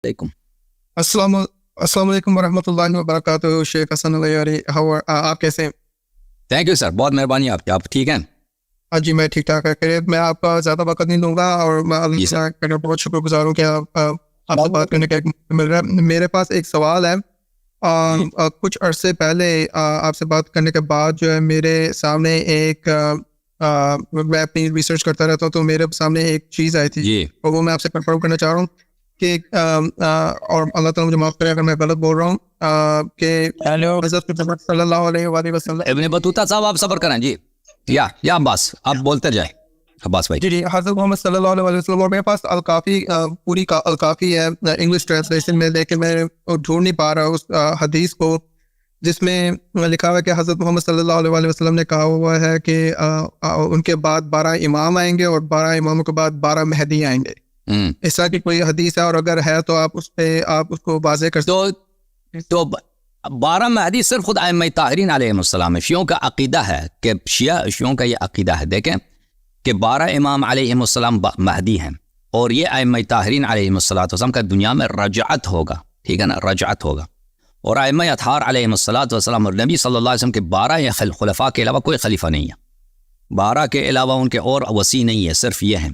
علیکم. السلام علیکم ورحمۃ اللہ وبرکاتہ. شیخ حسن علیاری, آپ کیسے ہیں؟ تھینک یو سر, بہت مہربانی آپ کی. آپ ٹھیک ہیں؟ ہاں جی میں ٹھیک ٹھاک ہے. میں آپ کا زیادہ وقت نہیں دوں گا, اور میں بہت شکر گزار ہوں کہ آپ سے بات کرنے کا مل رہا ہے. میرے پاس ایک سوال ہے. کچھ عرصے پہلے آپ سے بات کرنے کے بعد جو ہے میرے سامنے ایک میں اپنی ریسرچ کرتا رہتا ہوں, تو میرے سامنے ایک چیز آئی تھی, اور وہ میں آپ سے کنفرم کرنا چاہ رہا ہوں کہ اور اللہ تعالیٰ مجھے معاف کرے اگر میں غلط بول رہا ہوں, کہ حضرت محمد صلی اللہ علیہ وآلہ وسلم. ابن بطوطہ صاحب آپ صبر کریں جی, یا عباس آپ بولتے جائیں. عباس بھائی جی حضرت محمد صلی اللہ علیہ وسلم, اور میرے پاس الکافی پوری الکافی ہے انگلش ٹرانسلیشن میں, لیکن میں ڈھونڈ نہیں پا رہا اس حدیث کو جس میں لکھا ہوا ہے کہ حضرت محمد صلی اللہ علیہ وسلم نے کہا ہوا ہے کہ ان کے بعد 12 امام آئیں گے, اور 12 اماموں کے بعد 12 مہدی آئیں گے. اس طرح کی کوئی حدیث ہے, اور اگر ہے تو آپ اس پہ آپ اس کو واضح کر سکتے. تو 12 مہدی صرف خود ائمہ طاہرین علیہ السلام ہے. شیعوں کا عقیدہ ہے کہ شیعوں کا یہ عقیدہ ہے, دیکھیں کہ 12 امام علیہ السلام مہدی ہیں, اور یہ ائمہ طاہرین علیہ السلام کا دنیا میں رجعت ہوگا, ٹھیک ہے نا, رجعت ہوگا. اور ائمہ اطہار علیہ السلام اور نبی صلی اللہ علیہ وسلم کے 12 خلفاء کے علاوہ کوئی خلیفہ نہیں ہے. 12 کے علاوہ ان کے اور وسیع نہیں ہے, صرف یہ ہیں.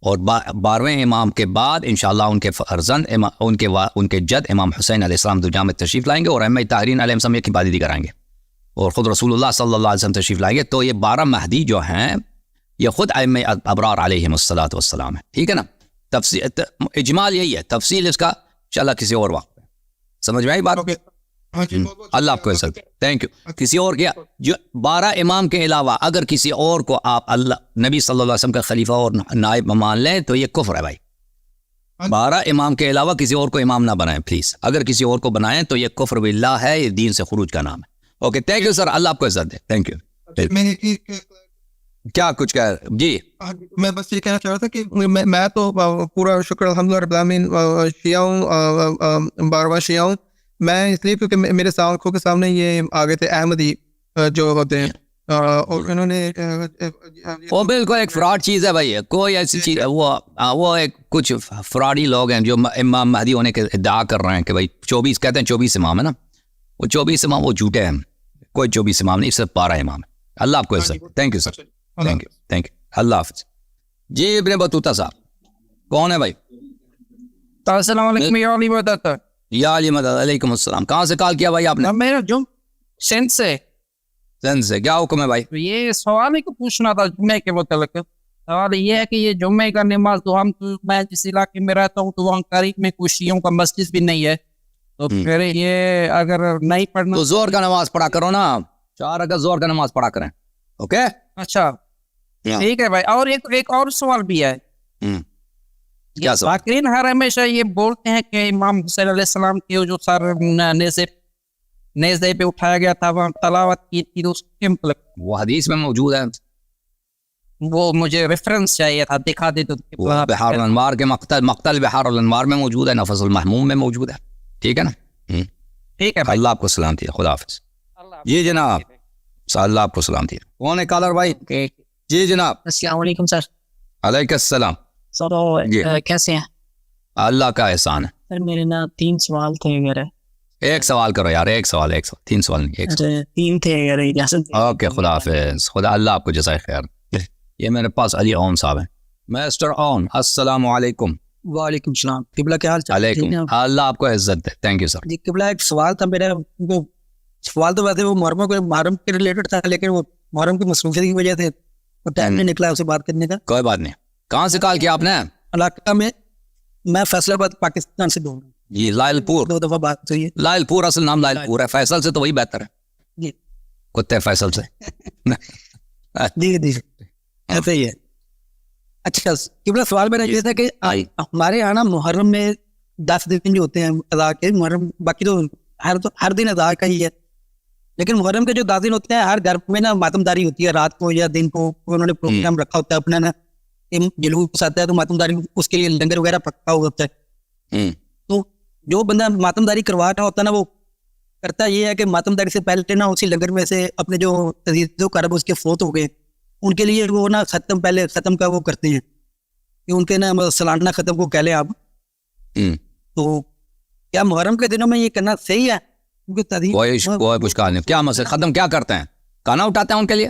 اور 12ویں امام کے بعد انشاءاللہ ان کے فرزند ان کے جد امام حسین علیہ السلام دنیا میں تشریف لائیں گے, اور ائمہ طاہرین علیہ السلام کی عبادت کرائیں گے, اور خود رسول اللہ صلی اللہ علیہ وسلم تشریف لائیں گے. تو یہ 12 مہدی جو ہیں یہ خود ائمہ ابرار علیہ السلام ہے, ٹھیک ہے نا. اجمال یہی ہے, تفصیل اس کا انشاءاللہ کسی اور وقت سمجھ میں آئی بات. اللہ آپ کو عزت, تھینک یو. کسی اور کیا جو 12 امام کے علاوہ اگر کسی اور کو آپ اللہ نبی صلی اللہ علیہ وسلم کا خلیفہ اور نائب مان لیں تو یہ کفر ہے بھائی. 12 امام کے علاوہ کسی اور کو امام نہ بنائیں پلیز. اگر کسی اور کو بنائیں تو یہ کفر باللہ ہے, یہ دین سے خروج کا نام ہے. اوکے تھینک یو سر, اللہ آپ کو عزت دے. Thank you. کیا کچھ کہہ جی, میں بس یہ کہنا چاہ رہا تھا کہ میں تو پورا شکر الحمدللہ رب العالمین شیعہ ہوں, 12واں شیعہ ہوں میں, اس لیے کیونکہ میرے آنکھوں کے سامنے یہ آگے تھے احمدی جو ہوتے ہیں, اور انہوں نے وہ بالکل ایک فراڈ چیز ہے بھائی. کوئی ایسی چیز وہ ایک کچھ فراڈی لوگ ہیں جو امام مہدی ہونے کے ادعا کر رہے ہیں کہ بھائی 24 کہتے ہیں, 24 امام ہے نا, وہ 24 امام وہ جھوٹے ہیں. کوئی 24 امام نہیں, صرف 12 امام ہے. اللہ آپ کو عزت. Thank you sir, thank you, thank you, اللہ حافظ. جی ابن بطوطہ صاحب کون ہے بھائی؟ السلام علیکم یا علی مدد. یا علی مدد. علیکم السلام. کہاں سے کال کیا بھائی آپ نے؟ میرا جو سندھ سے. سندھ سے, کیا حکم ہے بھائی؟ یہ سوال ہی کو پوچھنا تھا جمعے کے متعلق. سوال یہ ہے کہ یہ جمعے کا نماز تو میں جس علاقے میں رہتا ہوں تو وہاں قریب میں کوئی شیعوں کا مسجد بھی نہیں ہے, تو پھر یہ اگر نہیں پڑھنا تو زور کا نماز پڑھا کرو نا, 4 رکعت زور کا نماز پڑھا کریں. اوکے اچھا ٹھیک ہے بھائی. اور ایک اور سوال بھی ہے. کیا سوال؟ فاکرین ہر ہمیشہ یہ بولتے ہیں کہ امام حسین علیہ السلام کے جو سر نیزے پہ اٹھایا گیا تھا وہاں تلاوت کی تھی, تو اس کے مطلب وہ حدیث میں موجود ہے, وہ مجھے ریفرنس چاہیے تھا, دکھا دے تو. بحار الانوار کے مقتل بحار الانوار میں موجود ہے, نفس المحموم میں موجود ہے, ٹھیک ہے نا. ٹھیک ہے, اللہ آپ کو سلامتی ہے, خدا حافظ. جی جناب, اللہ آپ کو سلامتی ہے. کون ہے کالر بھائی؟ جی جناب. السلام علیکم سر. علیکم السلام. سر کیسے ہیں؟ اللہ کا احسان ہے. سر میرے نا 3 سوال تھے اگر. ایک سوال کرو یار, ایک سوال 3 سوال نہیں, ایک سوال. 3 تھے اگر اجازت. اوکے خدا حافظ. خدا اللہ آپ کو جزائے خیر. یہ میرے پاس علی اون صاحب ہیں. مسٹر اون السلام علیکم. وعلیکم السلام. قبلہ کیا حال چال؟ علیکم, اللہ آپ کو عزت دے. تھینک یو سر. جی قبلہ ایک سوال تھا میرا, وہ سوال تو ویسے وہ محرم کے ریلیٹڈ تھا, لیکن وہ محرم کی مصروفیت کی وجہ سے وہ ٹائم نہیں نکلا اسے بات کرنے کا. کوئی بات نہیں. کہاں سے کال کیا آپ نے؟ علاقہ میں فیصل آباد پاکستان سے بول رہا ہوں. جی لائل پور. 2 دفعہ بات ہوئی ہے. لائل پور اصل نام لائل پور ہے, فیصل سے تو وہی بہتر ہے. جی کتے فیصل سے. جی جی ایسا ہی ہے. اچھا قبلہ سوال میرا یہ تھا کہ ہمارے یہاں نا محرم میں 10 دن جو ہوتے ہیں ادا کے, محرم باقی تو ہر دن ادا کا ہی ہے, لیکن محرم کے جو 10 دن ہوتے ہیں ہر گھر میں نا ماتمداری ہوتی ہے, رات کو یا دن کو انہوں نے پروگرام رکھا ہوتا ہے اپنا نا, جلوس آتا ہے تو ماتمداری اس کے لیے لنگر وغیرہ پکا ہوا ہوتا ہے. تو جو بندہ ماتمداری کروا رہا ہوتا ہے نا وہ کرتا یہ ہے کہ ماتمداری سے پہلے نا اسی لنگر میں سے اپنے جو عزیز و قرب اس کے فوت ہو گئے ان کے لیے وہ نا ختم کا وہ کرتے ہیں کہ ان کے نا سالانہ ختم کو کہہ لیں آپ, تو کیا محرم کے دنوں میں یہ کرنا صحیح ہے؟ کیونکہ تحریم کوئی کچھ کہا نہیں. کیا مسئلہ ختم کیا کرتے ہیں؟ کھانا اٹھاتے ہیں ان کے لیے؟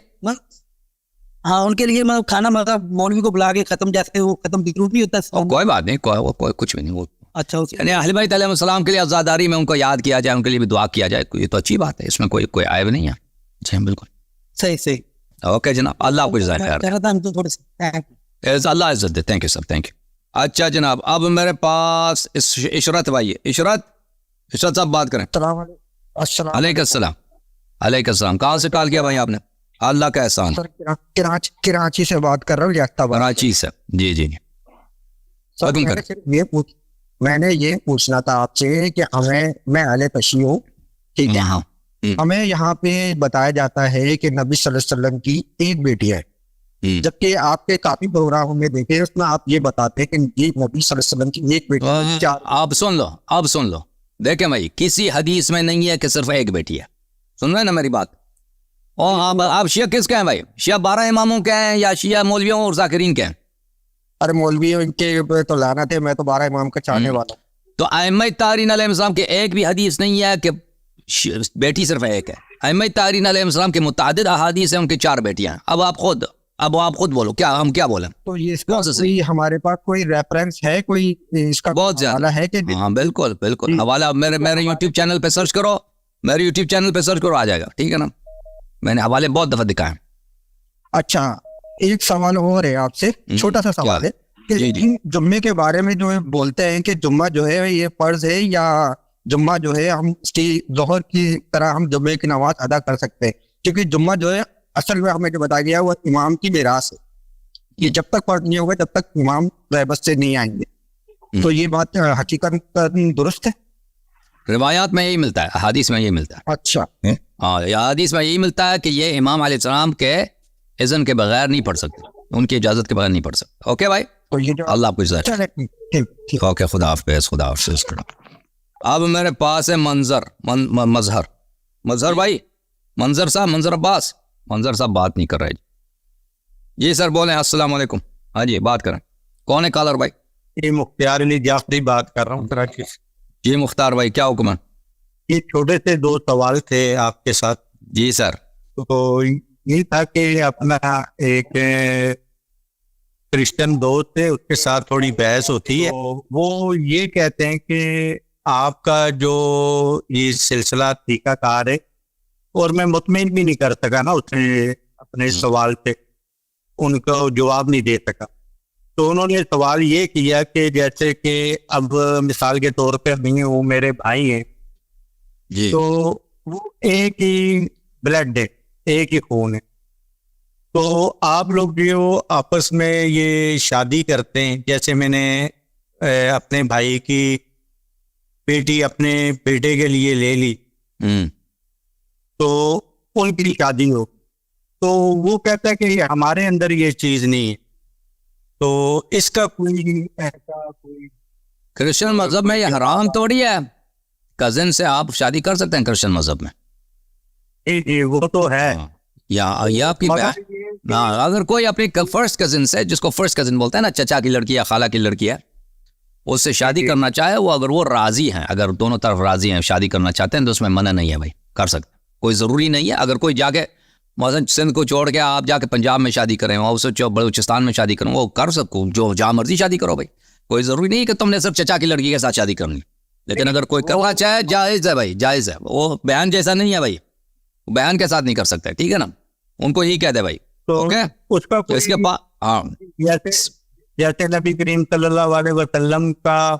ہاں ان کے لیے کھانا مطلب مولوی کو بلا کے ختم جیسے وہ ختم کی ضرورت نہیں ہوتا. کوئی بات نہیں, کوئی کچھ بھی نہیں. وہ اچھا یعنی اہل بیت علیہ السلام کے لیے عزاداری میں ان کو یاد کیا جائے, ان کے لیے بھی دعا کیا جائے, یہ تو اچھی بات ہے, اس میں کوئی عیب نہیں ہے. جی بالکل صحیح. اوکے جناب, اللہ آپ کو جزائے خیر. اللہ عزت دے. Thank you sir, thank you. اچھا جناب, اب میرے پاس عشرت بھائی ہے. عشرت صاحب بات کریں. علیکم السلام. علیکم السلام. کہاں سے کال کیا بھائی آپ نے؟ اللہ کا احسان. کراچی سے بات کر رہا ہوں. کراچی سے. جی میں نے یہ پوچھنا تھا آپ سے کہ میں اہل تشیع ہوں, ٹھیک ہے, ہمیں یہاں پہ بتایا جاتا ہے کہ نبی صلی اللہ علیہ وسلم کی ایک بیٹی ہے, جبکہ آپ کے کافی پروگراموں میں دیکھے اس میں آپ یہ بتاتے ہیں کہ یہ نبی صلی اللہ علیہ وسلم کی ایک بیٹی ہے. آپ سن لو دیکھیں بھائی, کسی حدیث میں نہیں ہے کہ صرف ایک بیٹی ہے. سن رہے ہیں نا میری بات؟ اور آپ شیعہ کس کے ہیں بھائی؟ شیعہ 12 اماموں کے ہیں یا شیعہ مولویوں اور ذاکرین کے ہیں؟ ارے مولوی ان کے تو لعنت ہے, میں تو 12 امام کا چاہنے والا ہوں. تو ائمہ طاہرین علیہ السلام کے ایک بھی حدیث نہیں ہے کہ بیٹی صرف ایک ہے. ائمہ طاہرین علیہ السلام کے متعدد احادیث ہیں, ان کی 4 بیٹیاں ہیں. اب آپ خود بولو, ہم کیا بولیں؟ تو یہ ہمارے پاس کوئی ریفرنس ہے, کوئی اس کا بہت زیادہ ہے کہ ہاں بالکل حوالہ میرے یوٹیوب چینل پہ سرچ کرو, آ جائے گا, ٹھیک ہے نا. میں نے حوالے بہت دفعہ دکھائے. اچھا ایک سوال اور ہے آپ سے, چھوٹا سا سوال ہے کہ جمعے کے بارے میں جو بولتے ہیں کہ جمعہ جو ہے یہ فرض ہے, یا جمعہ جو ہے ہم ظہر کی طرح ہم جمعے کی نماز ادا کر سکتے ہیں, کیونکہ جمعہ جو ہے اصل میں ہمیں جو بتایا گیا وہ امام کی میراث ہے, یہ جب تک فرض نہیں ہوگا جب تک امام غیبت سے نہیں آئیں گے. تو یہ بات حقیقت درست ہے؟ روایات میں یہی ملتا ہے, احادیث میں یہی ملتا ہے. اچھا ہاں, احادیث میں یہی ملتا ہے کہ یہ امام علیہ السلام کے اذن کے بغیر نہیں پڑھ سکتے, ان کی اجازت کے بغیر نہیں پڑھ سکتے. اوکے بھائی, اللہ آپ کو اجازت. اوکے, خدا حافظ. اب میرے پاس ہے مظہر بھائی, منظر عباس. منظر صاحب بات نہیں کر رہے. جی سر بولیں. السلام علیکم. ہاں جی بات کریں. کون ہے کالر بھائی؟ یہ مختار علی جعفری بات کر رہا ہوں کراچی سے. جی مختار بھائی, کیا حکم ہے؟ یہ چھوٹے سے 2 سوال تھے آپ کے ساتھ. جی سر. تو یہ تھا کہ اپنا ایک کرسچن دوست ہے, اس کے ساتھ تھوڑی بحث ہوتی ہے. وہ یہ کہتے ہیں کہ آپ کا جو یہ سلسلہ طریقہ کار ہے, اور میں مطمئن بھی نہیں کر سکا نا اس نے اپنے سوال پہ, ان کو جواب نہیں دے سکا. تو انہوں نے سوال یہ کیا کہ جیسے کہ اب مثال کے طور پہ وہ میرے بھائی ہیں جی, تو وہ ایک ہی بلڈ ہے, ایک ہی خون ہے. تو آپ لوگ جو آپس میں یہ شادی کرتے ہیں, جیسے میں نے اپنے بھائی کی بیٹی اپنے بیٹے کے لیے لے لی, تو ان کی شادی ہو, تو وہ کہتا ہے کہ ہمارے اندر یہ چیز نہیں ہے. تو اس کا کوئی کرسچن مذہب میں یہ حرام توڑی ہے. کزن سے آپ شادی کر سکتے ہیں کرسچن مذہب میں, وہ تو ہے. یا آپ کی اگر کوئی اپنی فرسٹ کزن سے, جس کو فرسٹ کزن بولتے ہیں نا, چچا کی لڑکی یا خالہ کی لڑکی ہے, اس سے شادی کرنا چاہے, اگر وہ راضی ہیں, اگر دونوں طرف راضی ہیں, شادی کرنا چاہتے ہیں, تو اس میں منع نہیں ہے بھائی, کر سکتے. کوئی ضروری نہیں ہے. اگر کوئی جا کے مثلا سندھ کو چھوڑ کے آپ جا کے پنجاب میں شادی کریں, اور اسے بلوچستان میں شادی کریں, وہ کر سکو, جو جہاں مرضی شادی کرو بھائی. کوئی ضروری نہیں کہ تم نے صرف چچا کی لڑکی کے ساتھ شادی کرنی. لیکن اگر کوئی کرنا چاہے, جائز ہے بھائی, جائز ہے. وہ بیان جیسا نہیں ہے بھائی, بیان کے ساتھ نہیں کر سکتے, ٹھیک ہے نا. ان کو ہی کہہ دے بھائی. اوکے, اس کے بعد ہاں, جیسے نبی کریم صلی اللہ علیہ وسلم کا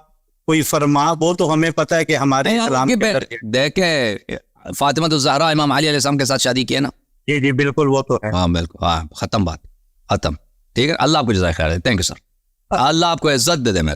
کوئی فرما, وہ تو ہمیں پتہ ہے کہ ہمارے اسلام دیکھے فاطمہ الزہرا امام علی علیہ السلام کے ساتھ شادی کی ہے نا. جی بالکل, وہ تو ہے. ہاں بالکل, ہاں ختم بات, ختم. ٹھیک ہے, اللہ آپ کو جزائے خیر. تھینک یو سر. اللہ آپ کو عزت دے دے میرے.